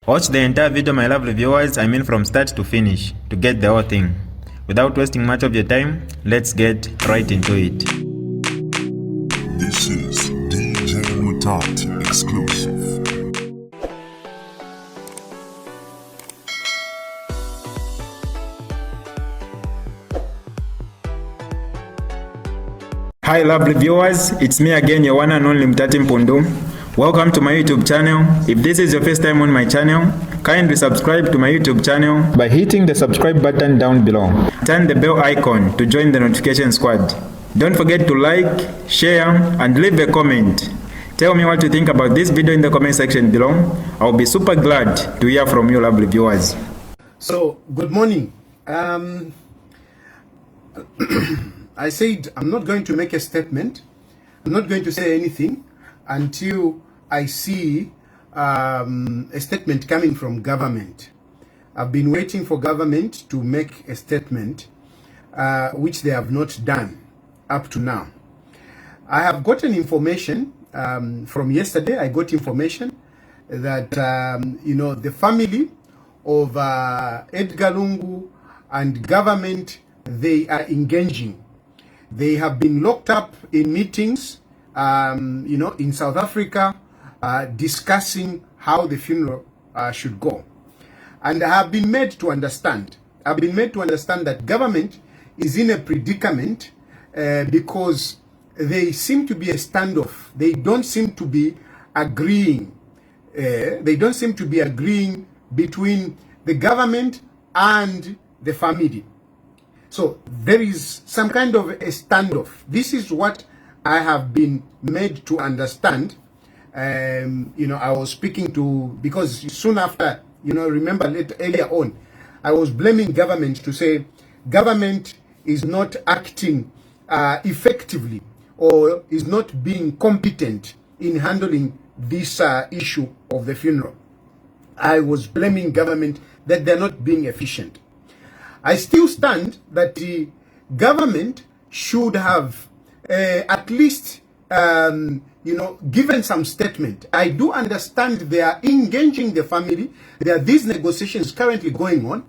Watch the entire video, my lovely viewers, from start to finish, to get the whole thing. Without wasting much of your time, let's get right into it. This is DJ Mutati exclusive. Hi lovely viewers, it's me again, your one and only Mutati Mpundu. Welcome to my YouTube channel. If this is your first time on my channel, kindly subscribe to my YouTube channel by hitting the subscribe button down below. Turn the bell icon to join the notification squad. Don't forget to like, share, and leave a comment. Tell me what you think about this video in the comment section below. I'll be super glad to hear from you lovely viewers. So, good morning. I said I'm not going to make a statement. I'm not going to say anything until I see a statement coming from government. I've been waiting for government to make a statement, which they have not done up to now. I have gotten information from yesterday. I got information that the family of Edgar Lungu and government, they are engaging. They have been locked up in meetings in South Africa, discussing how the funeral should go. And I have been made to understand. I've been made to understand that government is in a predicament because they seem to be a standoff. They don't seem to be agreeing. They don't seem to be agreeing between the government and the family. So there is some kind of a standoff. This is what I have been made to understand. I was speaking to, because soon after, remember earlier on, I was blaming government to say government is not acting effectively or is not being competent in handling this issue of the funeral. I was blaming government that they're not being efficient. I still stand that the government should have at least, given some statement. I do understand they are engaging the family. There are these negotiations currently going on.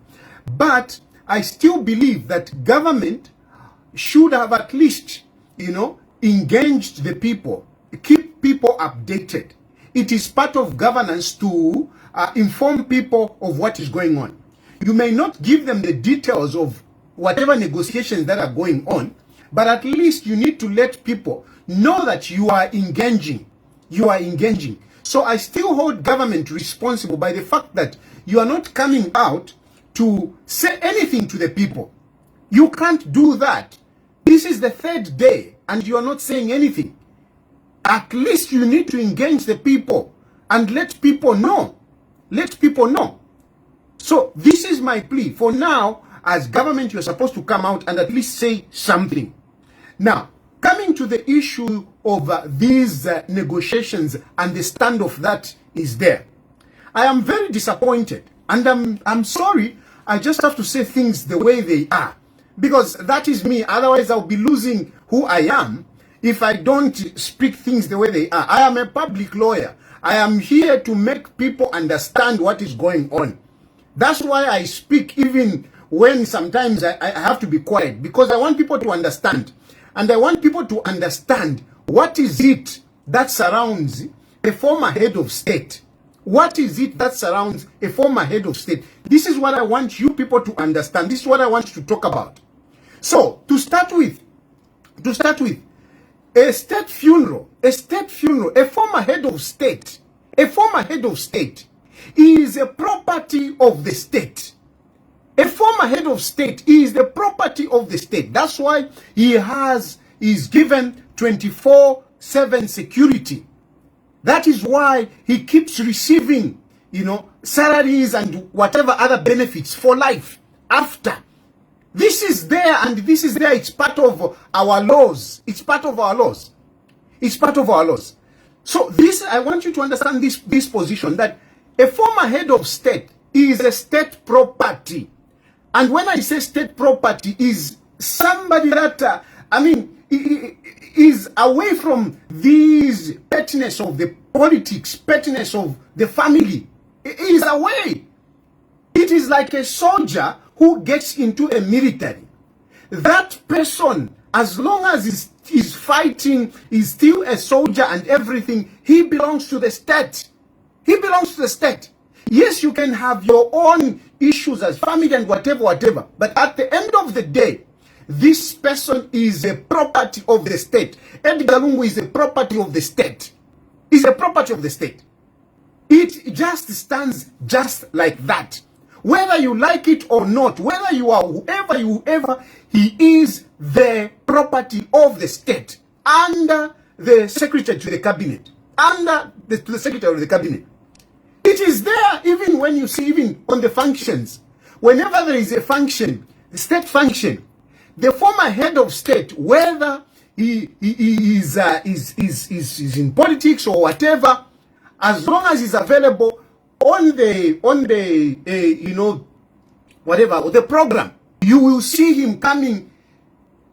But I still believe that government should have at least, engaged the people, keep people updated. It is part of governance to inform people of what is going on. You may not give them the details of whatever negotiations that are going on, but at least you need to let people know that you are engaging. You are engaging. So I still hold government responsible by the fact that you are not coming out to say anything to the people. You can't do that. This is the third day and you are not saying anything. At least you need to engage the people and let people know. Let people know. So this is my plea. For now, as government, you're supposed to come out and at least say something. Now, coming to the issue of these negotiations and the standoff that is there, I am very disappointed. And I'm sorry, I just have to say things the way they are. Because that is me. Otherwise, I'll be losing who I am if I don't speak things the way they are. I am a public lawyer. I am here to make people understand what is going on. That's why I speak even when sometimes I have to be quiet, because I want people to understand. And I want people to understand what is it that surrounds a former head of state. What is it that surrounds a former head of state? This is what I want you people to understand. This is what I want to talk about. So, to start with, a state funeral, a former head of state is a property of the state. A former head of state is the property of the state. That's why he is given 24/7 security. That is why he keeps receiving, salaries and whatever other benefits for life after. This is there and this is there. It's part of our laws. It's part of our laws. It's part of our laws. So this, I want you to understand this position, that a former head of state is a state property. And when I say state property, is somebody that, is away from these pettiness of the politics, pettiness of the family. is away. It is like a soldier who gets into a military. That person, as long as he's fighting, is still a soldier and everything, he belongs to the state. He belongs to the state. Yes, you can have your own issues as family and whatever. But at the end of the day, this person is a property of the state. Edgar Lungu is a property of the state. Is a property of the state. It just stands just like that. Whether you like it or not, whether you are whoever, he is the property of the state under the secretary to the cabinet. Under the secretary of the cabinet. It is there even when you see, even on the functions. Whenever there is a function, the state function, the former head of state, whether he is in politics or whatever, as long as he's available on the you know, whatever, the program, you will see him coming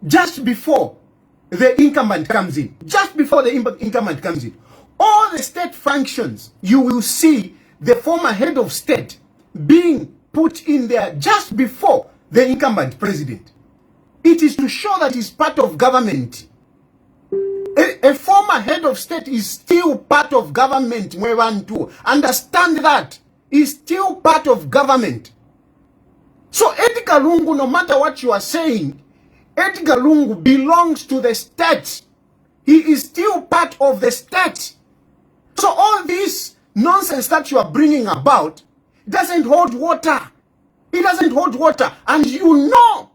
just before the incumbent comes in. Just before the incumbent comes in. All the state functions, you will see the former head of state being put in there just before the incumbent president. It is to show that he's part of government. A former head of state is still part of government. Understand that. He's still part of government. So Edgar Lungu, no matter what you are saying, Edgar Lungu belongs to the state. He is still part of the state. So all this nonsense that you are bringing about doesn't hold water. It doesn't hold water. And you know,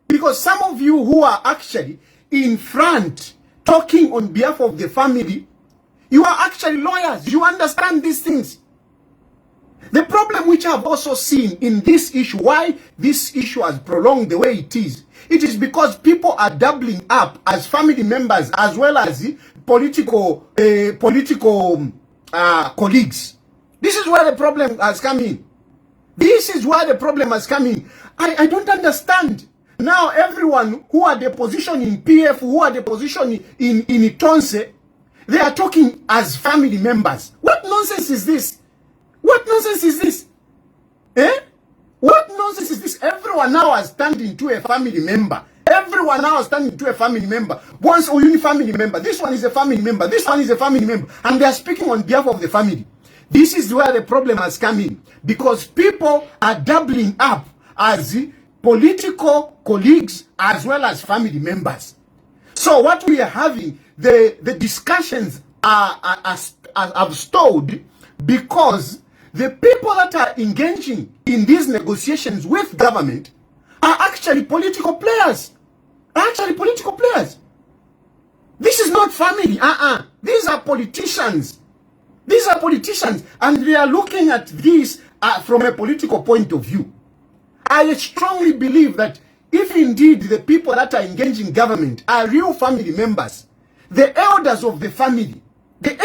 because some of you who are actually in front talking on behalf of the family, you are actually lawyers. You understand these things. The problem which I've also seen in this issue, why this issue has prolonged the way it is because people are doubling up as family members as well as political colleagues. This is where the problem has come in. This is why the problem has come in. I don't understand. Now everyone who had a position in PF, who had a position in Itonse, they are talking as family members. What nonsense is this? What nonsense is this? Eh? What nonsense is this? Everyone now has turned into a family member. Everyone now has turned into a family member. Once a uni family member. This one is a family member. This one is a family member. And they are speaking on behalf of the family. This is where the problem has come in. Because people are doubling up as political colleagues as well as family members. So what we are having, the discussions are stalled because the people that are engaging in these negotiations with government are actually political players. This is not family. These are politicians. These are politicians. And they are looking at this from a political point of view. I strongly believe that if indeed the people that are engaging government are real family members, the elders of the family, they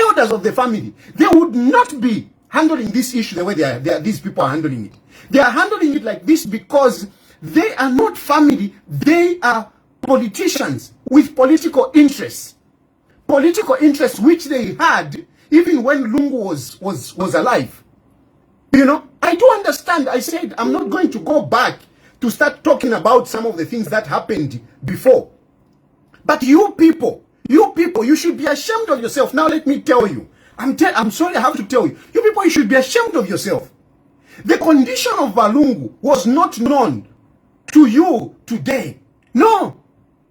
would not be handling this issue the way these people are handling it. They are handling it like this because they are not family. They are politicians with political interests. Political interests which they had even when Lungu was alive. You know, I do understand. I said I'm not going to go back to start talking about some of the things that happened before. But you people, you should be ashamed of yourself. Now let me tell you. I'm sorry I have to tell you. You people, you should be ashamed of yourself. The condition of Balungu was not known to you today. No.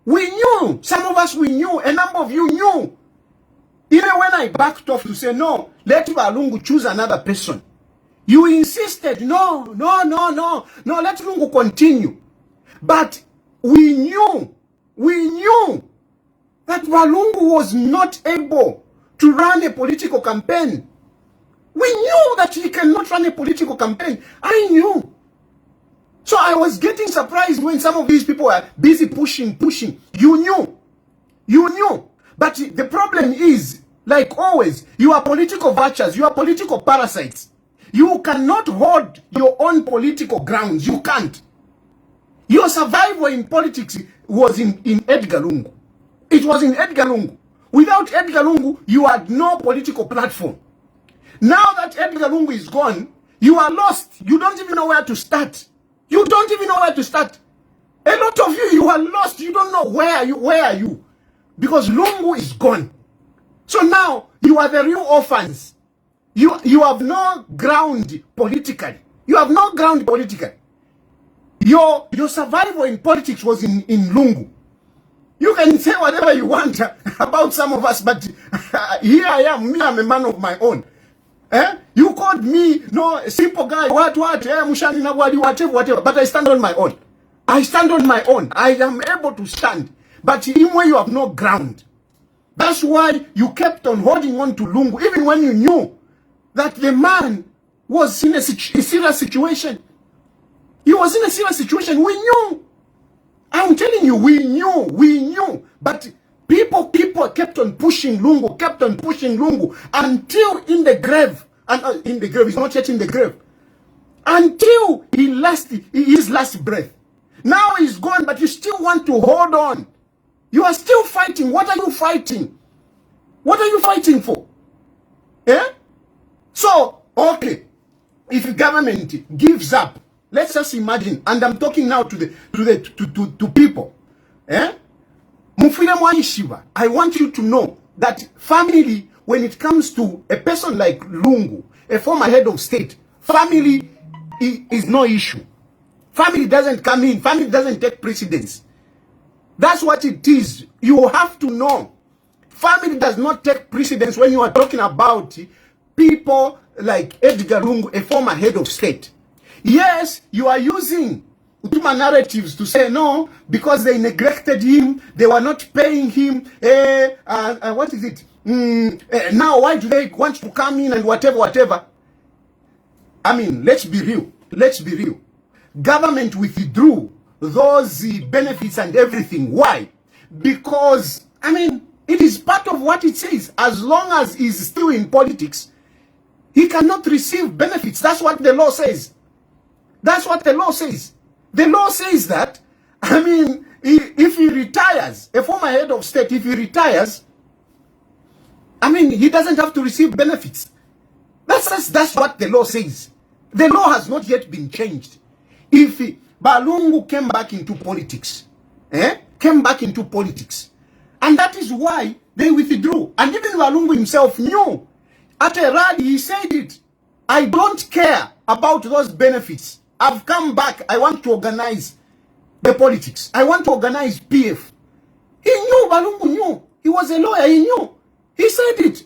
We knew. Some of us, we knew. A number of you knew. Even when I backed off to say, no, let Balungu choose another person. You insisted, no, let Lungu continue. But we knew that Balungu was not able to run a political campaign. We knew that he cannot run a political campaign. I knew. So I was getting surprised when some of these people were busy pushing. You knew. But the problem is, like always, you are political vultures. You are political parasites. You cannot hold your own political grounds. You can't. Your survival in politics was in Edgar Lungu. It was in Edgar Lungu. Without Edgar Lungu, you had no political platform. Now that Edgar Lungu is gone, You are lost. You don't even know where to start. You don't even know where to start. A lot of you are lost. You don't know where are you? Because Lungu is gone. So now you are the real orphans. You have no ground politically. You have no ground politically. Your survival in politics was in Lungu. You can say whatever you want about some of us, but here I am. Me, I'm a man of my own. You called me, no, a simple guy, mushani na wadi, whatever, but I stand on my own. I stand on my own. I am able to stand. But even when you have no ground, that's why you kept on holding on to Lungu, even when you knew that the man was in a serious situation. He was in a serious situation. We knew. I'm telling you, we knew. But people kept on pushing Lungu, until in the grave, and in the grave, he's not yet in the grave, until his last breath. Now he's gone, but you still want to hold on. You are still fighting. What are you fighting? What are you fighting for? So, okay, if the government gives up, let's just imagine, and I'm talking now to people. I want you to know that family, when it comes to a person like Lungu, a former head of state, family is no issue. Family doesn't come in. Family doesn't take precedence. That's what it is. You have to know. Family does not take precedence when you are talking about people like Edgar Lungu, a former head of state. Yes, you are using Utuma narratives to say no, because they neglected him, they were not paying him. What is it? Now, why do they want to come in and whatever? I mean, let's be real. Government withdrew those benefits and everything. Why? Because, I mean, it is part of what it says. As long as he's still in politics, he cannot receive benefits. That's what the law says. That's what the law says. The law says that, I mean, if he retires, a former head of state, if he retires, I mean, he doesn't have to receive benefits. That's what the law says. The law has not yet been changed. If Balungu came back into politics, and that is why they withdrew. And even Balungu himself knew. At a rally, he said it. I don't care about those benefits. I've come back. I want to organize the politics. I want to organize PF. He knew, Balungu knew. He was a lawyer, he knew. He said it.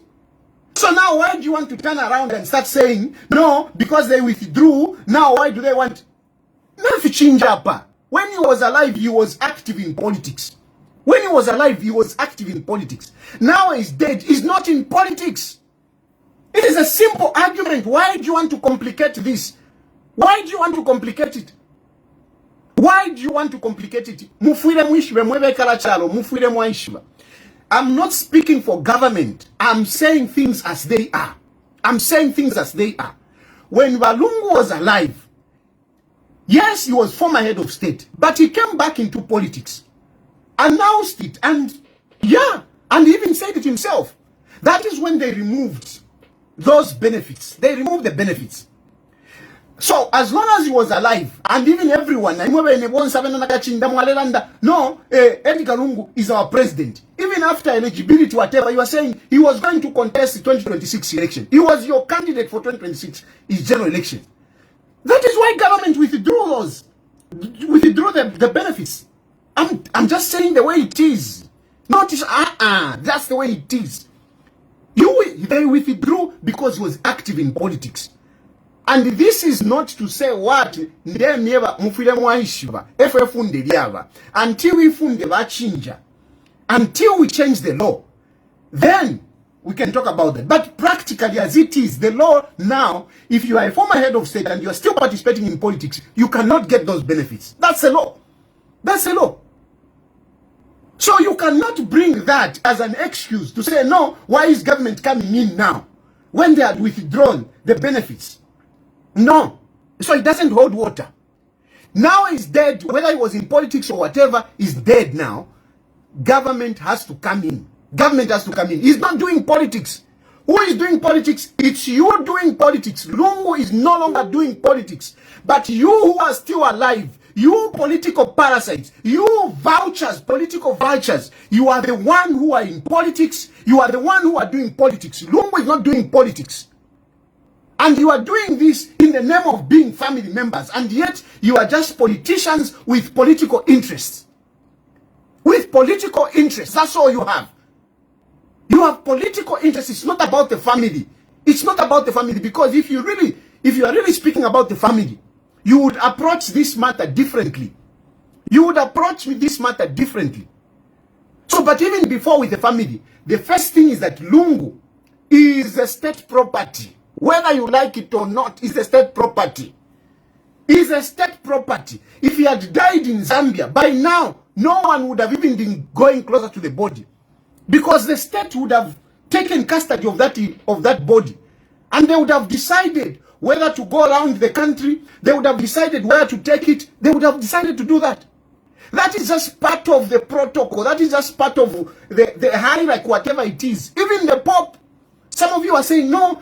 So now why do you want to turn around and start saying, no, because they withdrew, now why do they want? When he was alive, he was active in politics. Now he's dead. He's not in politics. It is a simple argument. Why do you want to complicate this? Why do you want to complicate it? I'm not speaking for government. I'm saying things as they are. When Balungu was alive, yes, he was former head of state, but he came back into politics, announced it, and even said it himself. That is when they removed those benefits. They removed the benefits. So as long as he was alive, and even everyone, no, Edgar Lungu is our president. Even after eligibility, whatever, you are saying he was going to contest the 2026 election. He was your candidate for 2026 is general election. That is why government withdrew the benefits. I'm just saying the way it is. Notice, that's the way it is. They withdrew because he was active in politics. And this is not to say what until we change the law, then we can talk about that. But practically as it is, the law now, if you are a former head of state and you are still participating in politics, you cannot get those benefits. That's the law. So you cannot bring that as an excuse to say, no, why is government coming in now when they had withdrawn the benefits? No. So it doesn't hold water. Now he's dead, whether he was in politics or whatever, he's dead now. Government has to come in. He's not doing politics. Who is doing politics? It's you doing politics. Lungu is no longer doing politics. But you who are still alive, you political parasites, you vouchers, political vouchers, you are the one who are in politics. You are the one who are doing politics. Lungu is not doing politics. And you are doing this in the name of being family members. And yet you are just politicians with political interests. With political interests. That's all you have. You have political interests. It's not about the family. It's not about the family, because if you are really speaking about the family, you would approach this matter differently. You would approach this matter differently. So, but even before with the family, the first thing is that Lungu is a state property. Whether you like it or not, it's a state property. It's a state property. If he had died in Zambia, by now, no one would have even been going closer to the body, because the state would have taken custody of that body, and they would have decided whether to go around the country. They would have decided where to take it. They would have decided to do that. That is just part of the protocol. That is just part of the hierarchy, whatever it is. Even the Pope, some of you are saying, no,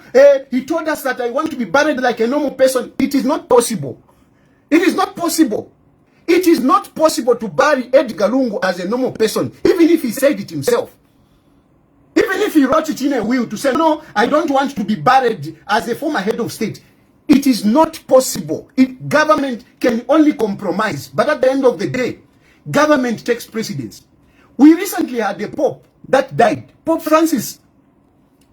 he told us that I want to be buried like a normal person. It is not possible. It is not possible. It is not possible to bury Edgar Lungu as a normal person, even if he said it himself. Even if he wrote it in a will to say, no, I don't want to be buried as a former head of state. It is not possible. Government can only compromise. But at the end of the day, government takes precedence. We recently had a Pope that died. Pope Francis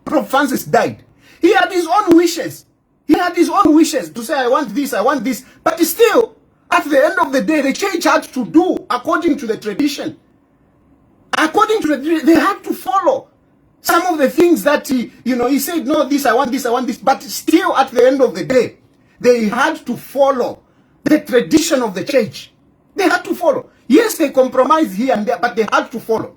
died. He had his own wishes. He had his own wishes to say, I want this, I want this. But still, at the end of the day, the church had to do according to the tradition. According to the tradition, they had to follow some of the things that he said, no, this, I want this, I want this. But still, at the end of the day, they had to follow the tradition of the church. They had to follow. Yes, they compromised here and there, but they had to follow.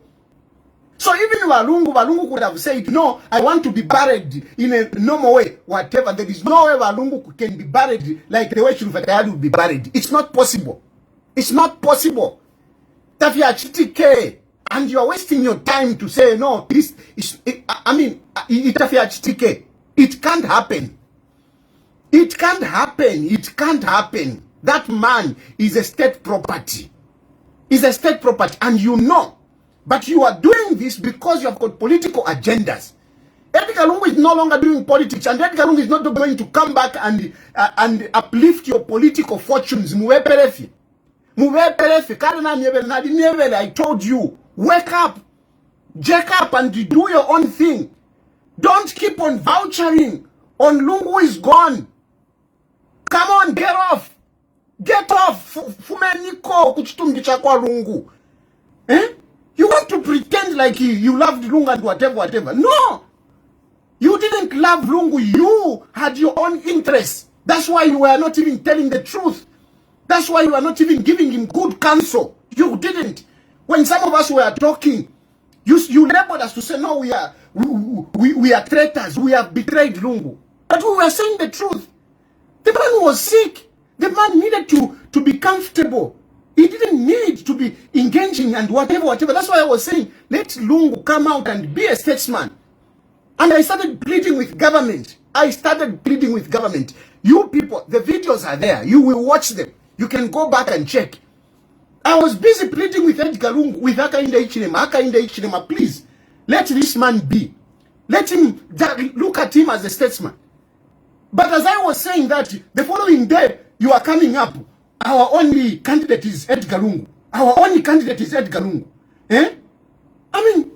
So even Walungu could have said, no, I want to be buried in a normal way, whatever. There is no way Walungu can be buried like the way Tayali would be buried. It's not possible. It's not possible. Tafia Chitike. And you are wasting your time to say, no, this is, it can't happen. It can't happen. It can't happen. That man is a state property. Is a state property, and you know. But you are doing this because you have got political agendas. Edgar Lungu is no longer doing politics, and Edgar Lungu is not going to come back and uplift your political fortunes. I told you. Wake up, jack up, and do your own thing. Don't keep on vouchering on Lungu is gone. Come on, get off. Get off. Fumeniko kuchitungi chakwa Lungu. You want to pretend like you loved Lungu and whatever. No. You didn't love Lungu. You had your own interests. That's why you were not even telling the truth. That's why you are not even giving him good counsel. You didn't. When some of us were talking, you labeled us to say, no, we are traitors. We have betrayed Lungu. But we were saying the truth. The man was sick. The man needed to be comfortable. He didn't need to be engaging and whatever. That's why I was saying, let Lungu come out and be a statesman. And I started pleading with government. You people, the videos are there. You will watch them. You can go back and check. I was busy pleading with Edgar Lungu, with Hakainde Hichilema, please, let this man be. Let him look at him as a statesman. But as I was saying that, the following day, you are coming up, our only candidate is Edgar Lungu. Our only candidate is Edgar Lungu. I mean,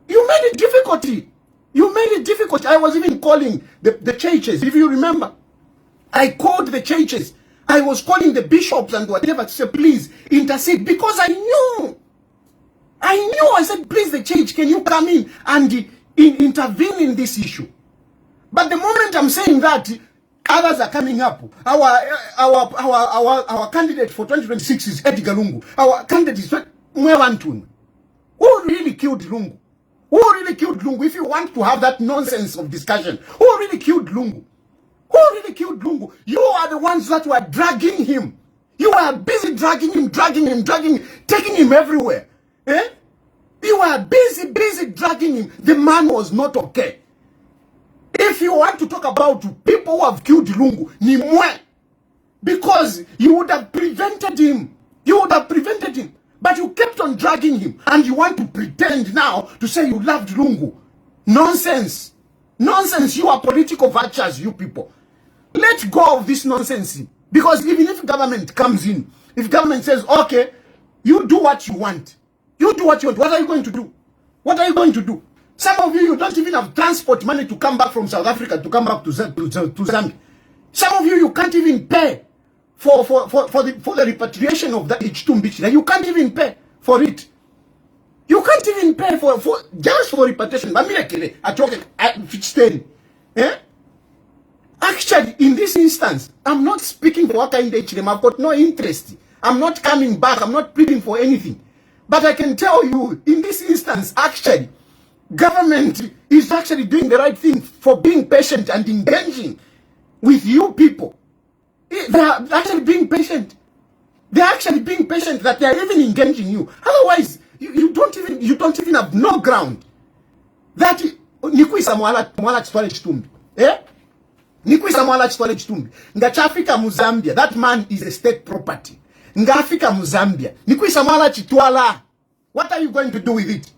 you made it difficult. You made it difficult. I was even calling the churches, if you remember. I called the churches. I was calling the bishops and whatever to say, please intercede, because I knew. I said, please, the church, can you come in and intervene in this issue? But the moment I'm saying that, others are coming up. Our candidate for 2026 is Edgar Lungu. Our candidate is Mwewantun. Who really killed Lungu? Who really killed Lungu? If you want to have that nonsense of discussion, who really killed Lungu? Who really killed Lungu? You are the ones that were dragging him. You were busy dragging him, taking him everywhere. You were busy dragging him. The man was not okay. If you want to talk about people who have killed Lungu, ni mwe. Because you would have prevented him. You would have prevented him. But you kept on dragging him. And you want to pretend now to say you loved Lungu. Nonsense. Nonsense. You are political vultures, you people. Let go of this nonsense. Because even if government comes in, if government says, okay, you do what you want. You do what you want. What are you going to do? What are you going to do? Some of you don't even have transport money to come back from South Africa, to come back to Zambia. Some of you can't even pay for the repatriation of the H2 You can't even pay for it. You can't even pay for just for repatriation. Actually, in this instance, I'm not speaking for Wakainde H. I've got no interest. I'm not coming back. I'm not pleading for anything. But I can tell you, in this instance, actually, government is actually doing the right thing for being patient and engaging with you people. They are actually being patient. They are actually being patient that they are even engaging you. Otherwise, you don't even have no ground. That nikuisa mwala chitwale chitumbi. Nikuisa mwala chitwale chitumbi. Nga chafika Muzambia, that man is a state property. Nga Afrika Muzambia. Nikuisa mwala chitwala. What are you going to do with it?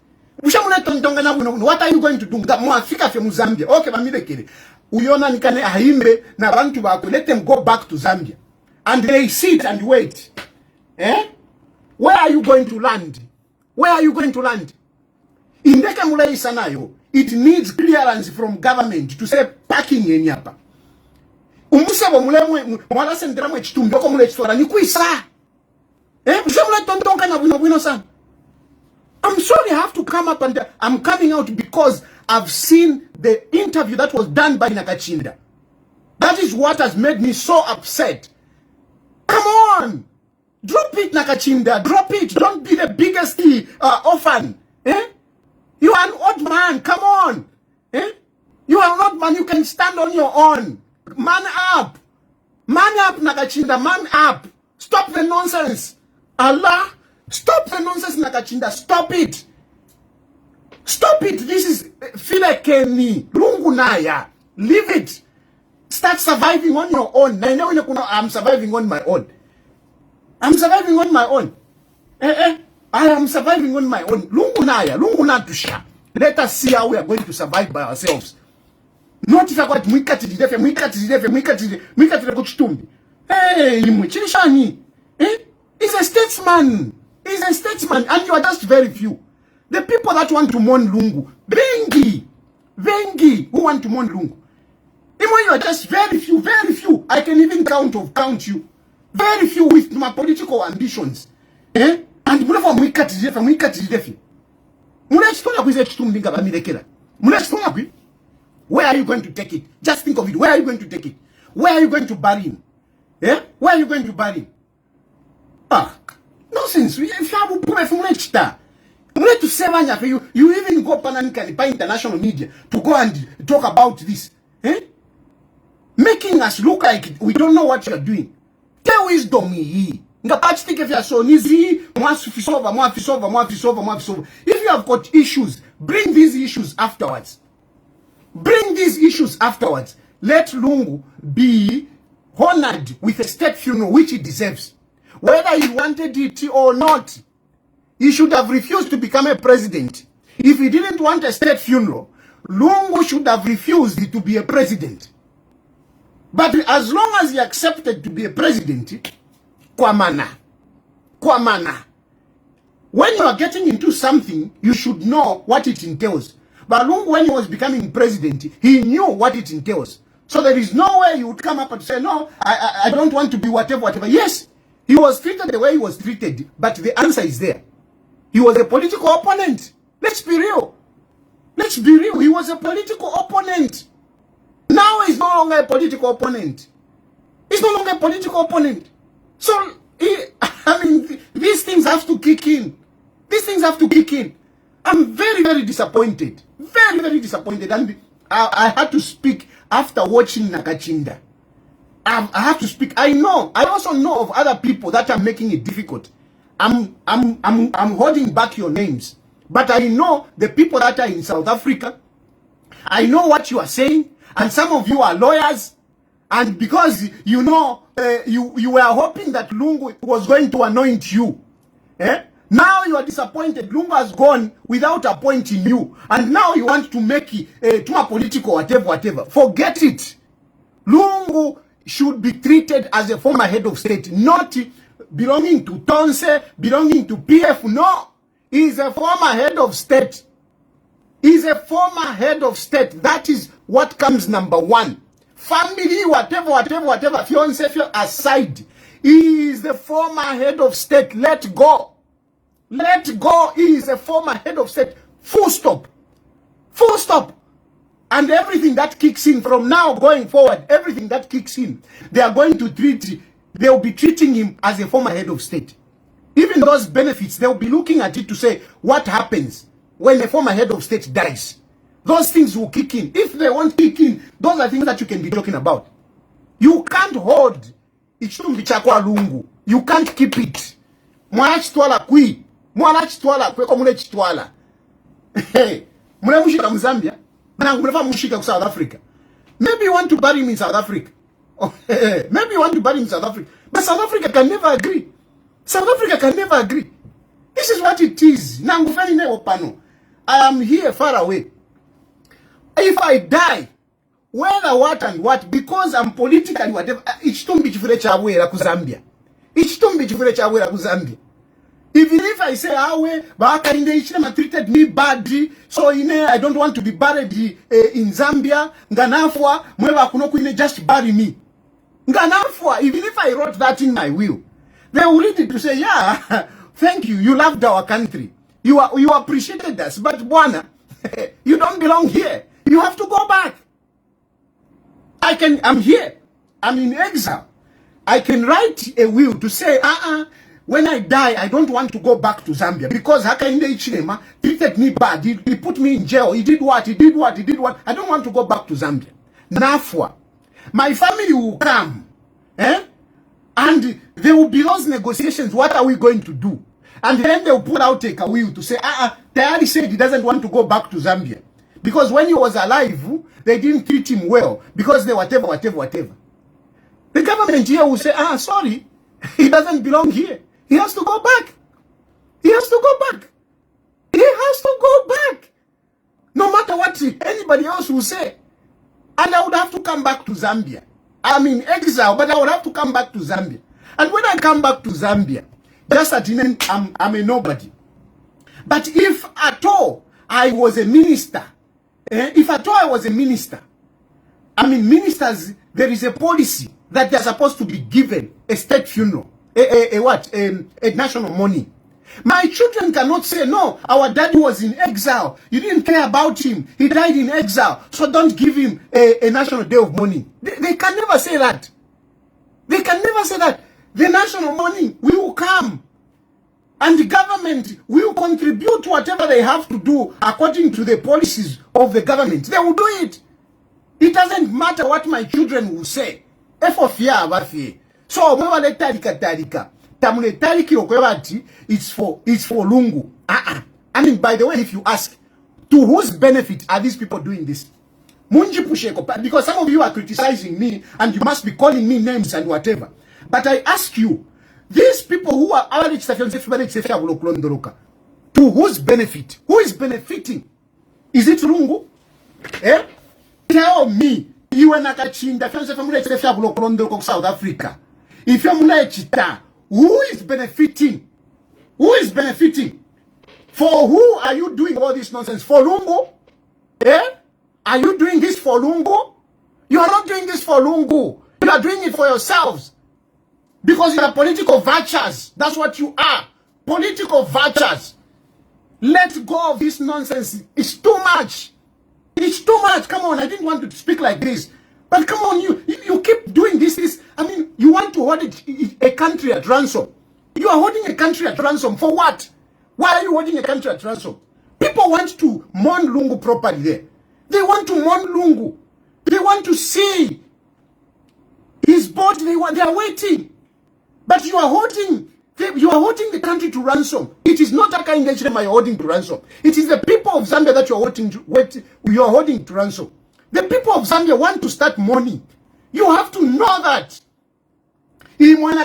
What are you going to do? Mwafika fe Muzambia. Okay, bamilekele. Uyona nikane ahimbe na bantu bako. Let them go back to Zambia. And they sit and wait. Where are you going to land? Where are you going to land? Indeke mulei sanayo. It needs clearance from government to say parking yenyapa. Umusebo mule mwala sendera mwe chitumboko mule chitwala nikuisa. Mule tontonka na wino san. I'm sorry I have to come up and I'm coming out because I've seen the interview that was done by Nakachinda. That is what has made me so upset. Come on! Drop it, Nakachinda. Drop it. Don't be the biggest orphan. You are an old man. Come on. You are an old man. You can stand on your own. Man up. Man up, Nakachinda. Man up. Stop the nonsense. Allah. Stop the nonsense, Nakachinda. Stop it. Stop it. This is Filekeni. Lungunaya. Leave it. Start surviving on your own. I'm surviving on my own. I'm surviving on my own. I am surviving on my own. Lungunaya. Lungunatusha. Let us see how we are going to survive by ourselves. Not if I got mwikati kuchitumbi. Hey, chilishani. He's a statesman. He's a statesman, and you are just very few. The people that want to mourn Lungu, Vengi, who want to mourn Lungu. Even you are just very few, very few. I can even count you. Very few with my political ambitions. And where are you going to take it? Just think of it. Where are you going to take it? Where are you going to bury him? Where are you going to bury him? Nonsense. If you have to say you even go by international media to go and talk about this. Making us look like we don't know what you are doing. Tell wisdom here. If you have got issues, bring these issues afterwards. Bring these issues afterwards. Let Lungu be honored with a state funeral which he deserves. Whether he wanted it or not, he should have refused to become a president. If he didn't want a state funeral, Lungu should have refused to be a president. But as long as he accepted to be a president, Kwamana. When you are getting into something, you should know what it entails. But Lungu, when he was becoming president, he knew what it entails. So there is no way you would come up and say, no, I don't want to be whatever. Yes, he was treated the way he was treated, but the answer is there. He was a political opponent. Let's be real. Let's be real. He was a political opponent. Now he's no longer a political opponent. He's no longer a political opponent. So, these things have to kick in. These things have to kick in. I'm very, very disappointed. Very, very disappointed. And I had to speak after watching Nakachinda. I have to speak. I also know of other people that are making it difficult. I'm holding back your names. But I know the people that are in South Africa. I know what you are saying. and some of you are lawyers, and because you know you were hoping that Lungu was going to anoint you, now you are disappointed. Lungu has gone without appointing you, and now you want to make it to a political whatever. Forget it. Lungu should be treated as a former head of state, not belonging to Tonse, belonging to PF. No, he is a former head of state. He is a former head of state. That is what comes number one. Family, whatever, fiance aside, he is the former head of state. Let go. Let go. He is a former head of state. Full stop. Full stop. And everything that kicks in from now going forward, everything that kicks in, they are going to they will be treating him as a former head of state. Even those benefits, they will be looking at it to say, what happens when a former head of state dies? Those things will kick in. If they won't kick in, those are things that you can be talking about. You can't hold Ichtumbi chakwa Lungu. You can't keep it. Mwana chitwala kui. Mwana chitwala kwe kwa mule chitwala. Mule mushika Mzambia. Mule mushika South Africa. Maybe you want to bury him in South Africa. Maybe you want to bury him in South Africa. But South Africa can never agree. South Africa can never agree. This is what it is. I am here far away. If I die, whether what and what, because I'm politically whatever, Ichtumbi chifure chawera ku Zambia. Ichtumbi chifure chawera ku Zambia. Even if I say, Bakarinde Ichilema treated me badly, so I don't want to be buried in Zambia, Nganafwa, Mwewa Kunoku just bury me. Nganafwa, even if I wrote that in my will, they will read it to say, yeah, thank you, you loved our country. You appreciated us, but Bwana, you don't belong here. You have to go back. I'm here. I'm in exile. I can write a will to say, when I die, I don't want to go back to Zambia because Hakainde Ichilema treated me bad. He put me in jail. He did what? I don't want to go back to Zambia. Nafwa. My family will come. And there will be those negotiations. What are we going to do? And then they'll put out a will to say, Tayali said he doesn't want to go back to Zambia. Because when he was alive, they didn't treat him well. Because they whatever. The government here will say, sorry, he doesn't belong here. He has to go back. He has to go back. He has to go back. No matter what anybody else will say. And I would have to come back to Zambia. I'm in exile, but I would have to come back to Zambia. And when I come back to Zambia, just at the end, I'm a nobody. But if at all I was a minister, ministers, there is a policy that they're supposed to be given a state funeral, a national mourning. My children cannot say, no, our daddy was in exile. You didn't care about him. He died in exile. So don't give him a national day of mourning. They can never say that. They can never say that. The national mourning will come. And the government will contribute to whatever they have to do according to the policies of the government. They will do it. It doesn't matter what my children will say. So, it's for Lungu. I mean, by the way, if you ask, to whose benefit are these people doing this? Because some of you are criticizing me and you must be calling me names and whatever. But I ask you, these people who are to whose benefit? Who is benefiting? Is it Lungu? Tell me, you are not South Africa. If you're who is benefiting? Who is benefiting? For who are you doing all this nonsense? For Lungu? Are you doing this for Lungu? You are not doing this for Lungu. You are doing it for yourselves. Because you are political vultures. That's what you are. Political vultures. Let go of this nonsense. It's too much. It's too much. Come on, I didn't want to speak like this. But come on, you keep doing this. I mean, you want to hold a country at ransom. You are holding a country at ransom for what? Why are you holding a country at ransom? People want to mourn Lungu properly there. They want to mourn Lungu. They want to see his body. They are waiting. But you are holding the country to ransom. It is not Hakainde Hichilema you're holding to ransom. It is the people of Zambia that you are holding to ransom. The people of Zambia want to start mourning. You have to know that. You have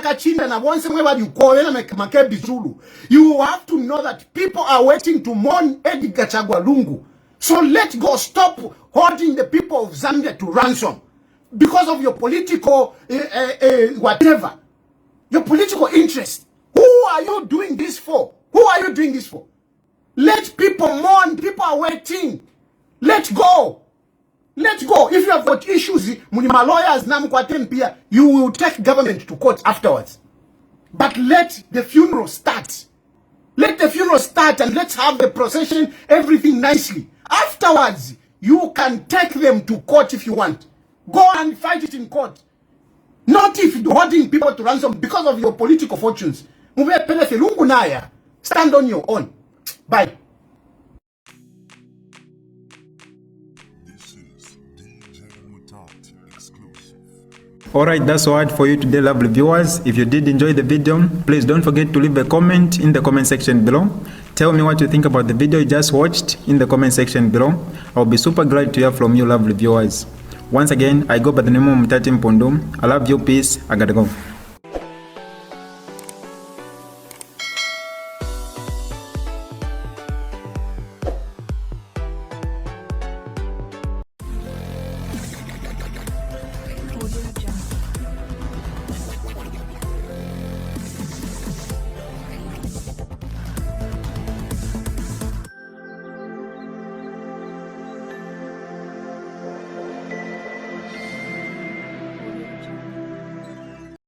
to know that people are waiting to mourn Edgar Chagwa Lungu. So let go. Stop holding the people of Zambia to ransom because of your political whatever, your political interest. Who are you doing this for? Who are you doing this for? Let people mourn. People are waiting. Let go. Let go. If you have got issues, Munima lawyers, you will take government to court afterwards. But let the funeral start. Let the funeral start and let's have the procession, everything nicely. Afterwards, you can take them to court if you want. Go and fight it in court. Not if holding people to ransom because of your political fortunes. Stand on your own. Bye. This is DJ Mutati exclusive. Alright, that's all for you today, lovely viewers. If you did enjoy the video, please don't forget to leave a comment in the comment section below. Tell me what you think about the video you just watched in the comment section below. I'll be super glad to hear from you, lovely viewers. Once again, I go by the name of Mutati Mpundu. I love you, peace, I gotta go.